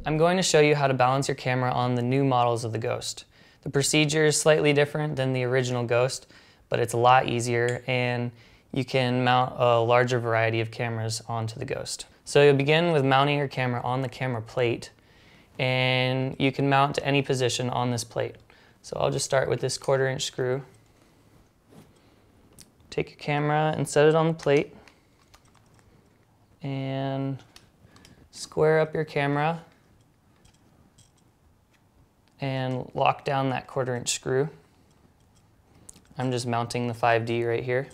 I'm going to show you how to balance your camera on the new models of the Ghost. The procedure is slightly different than the original Ghost, but it's a lot easier and you can mount a larger variety of cameras onto the Ghost. So you'll begin with mounting your camera on the camera plate, and you can mount to any position on this plate. So I'll just start with this 1/4" screw. Take your camera and set it on the plate and square up your camera and lock down that 1/4" screw. I'm just mounting the 5D right here.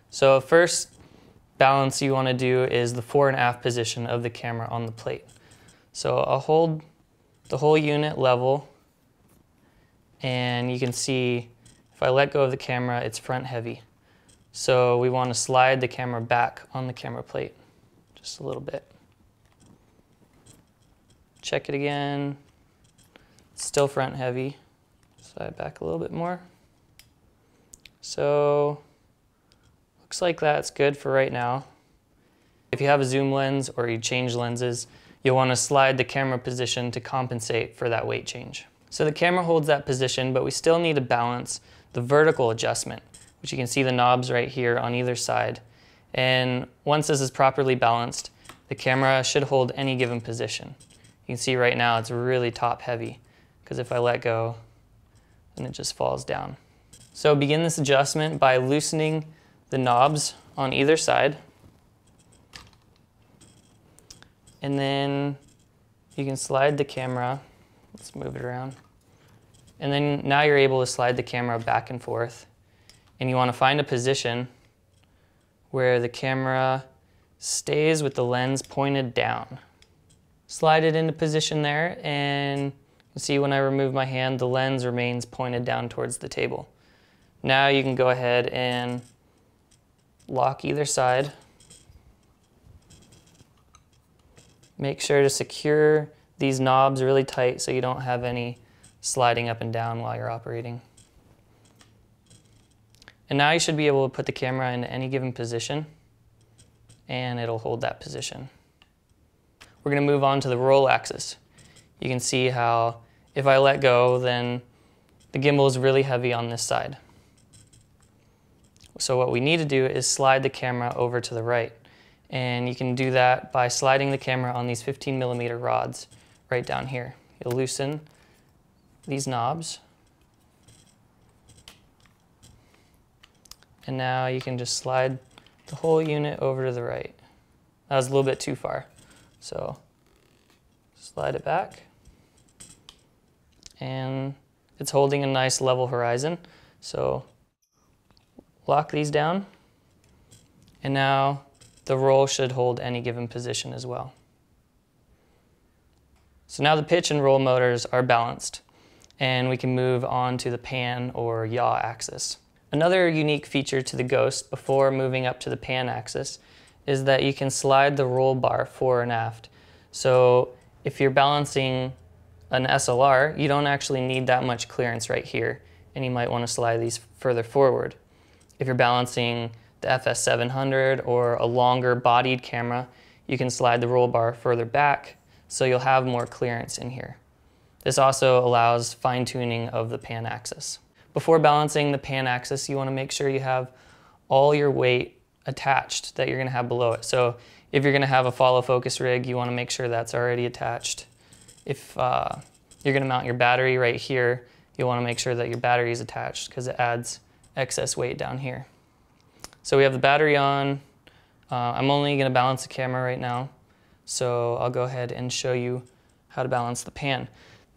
So first balance you want to do is the fore and aft position of the camera on the plate. So I'll hold the whole unit level, and you can see if I let go of the camera, it's front heavy. So we want to slide the camera back on the camera plate just a little bit. Check it again. It's still front heavy. Slide back a little bit more. So looks like that's good for right now. If you have a zoom lens or you change lenses, you'll want to slide the camera position to compensate for that weight change. So the camera holds that position, but we still need to balance the vertical adjustment, which you can see the knobs right here on either side. And once this is properly balanced, the camera should hold any given position. You can see right now it's really top heavy, because if I let go, then it just falls down. So begin this adjustment by loosening the knobs on either side. And then you can slide the camera. Let's move it around. And then now you're able to slide the camera back and forth. And you want to find a position where the camera stays with the lens pointed down. Slide it into position there, and you can see when I remove my hand, the lens remains pointed down towards the table. Now you can go ahead and lock either side. Make sure to secure these knobs really tight so you don't have any sliding up and down while you're operating. And now you should be able to put the camera in any given position, and it'll hold that position. We're going to move on to the roll axis. You can see how if I let go, then the gimbal is really heavy on this side. So what we need to do is slide the camera over to the right. And you can do that by sliding the camera on these 15mm rods right down here. You'll loosen these knobs. And now you can just slide the whole unit over to the right. That was a little bit too far. So slide it back. And it's holding a nice level horizon. So lock these down. And now the roll should hold any given position as well. So now the pitch and roll motors are balanced, and we can move on to the pan or yaw axis. Another unique feature to the Ghost before moving up to the pan axis is that you can slide the roll bar fore and aft. So if you're balancing an SLR, you don't actually need that much clearance right here, and you might want to slide these further forward. If you're balancing the FS700 or a longer bodied camera, you can slide the roll bar further back so you'll have more clearance in here. This also allows fine-tuning of the pan axis. Before balancing the pan axis, you want to make sure you have all your weight attached that you're going to have below it. So if you're going to have a follow focus rig, you want to make sure that's already attached. If you're going to mount your battery right here, you'll want to make sure that your battery is attached because it adds excess weight down here. So we have the battery on. I'm only going to balance the camera right now, so I'll go ahead and show you how to balance the pan.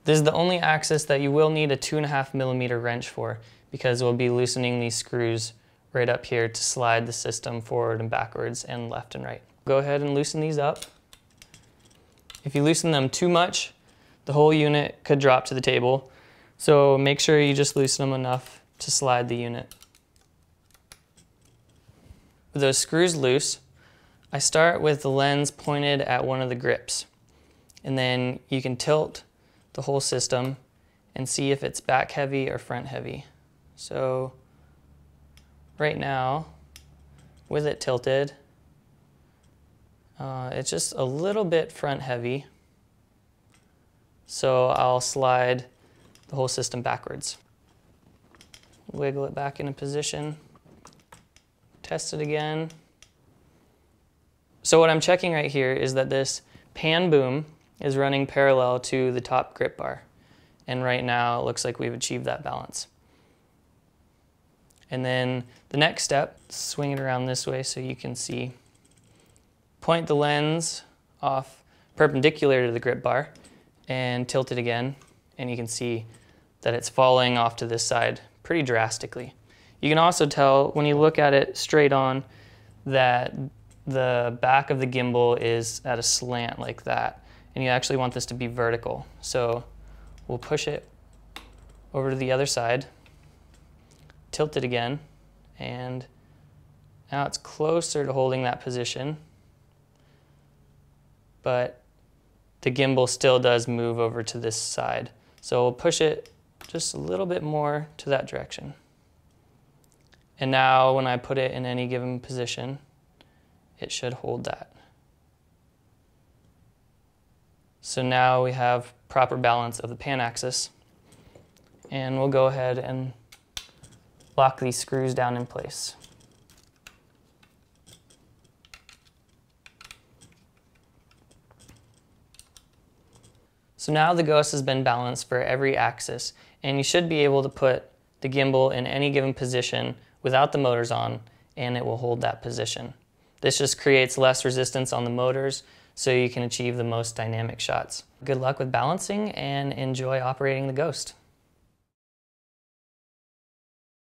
This is the only axis that you will need a 2.5mm wrench for, because we'll be loosening these screws right up here to slide the system forward and backwards and left and right. Go ahead and loosen these up. If you loosen them too much, the whole unit could drop to the table, so make sure you just loosen them enough to slide the unit. With those screws loose, I start with the lens pointed at one of the grips, and then you can tilt the whole system and see if it's back heavy or front heavy. So right now, with it tilted, it's just a little bit front heavy. So I'll slide the whole system backwards. Wiggle it back into position. Test it again. So what I'm checking right here is that this pan boom is running parallel to the top grip bar. And right now it looks like we've achieved that balance. And then the next step, swing it around this way so you can see. Point the lens off perpendicular to the grip bar and tilt it again, and you can see that it's falling off to this side pretty drastically. You can also tell when you look at it straight on that the back of the gimbal is at a slant like that, and you actually want this to be vertical. So we'll push it over to the other side, tilt it again, and now it's closer to holding that position, but the gimbal still does move over to this side. So we'll push it just a little bit more to that direction. And now when I put it in any given position, it should hold that. So now we have proper balance of the pan axis, and we'll go ahead and lock these screws down in place. So now the ghost has been balanced for every axis, and you should be able to put the gimbal in any given position without the motors on, and it will hold that position. This just creates less resistance on the motors, so you can achieve the most dynamic shots. Good luck with balancing, and enjoy operating the Ghost.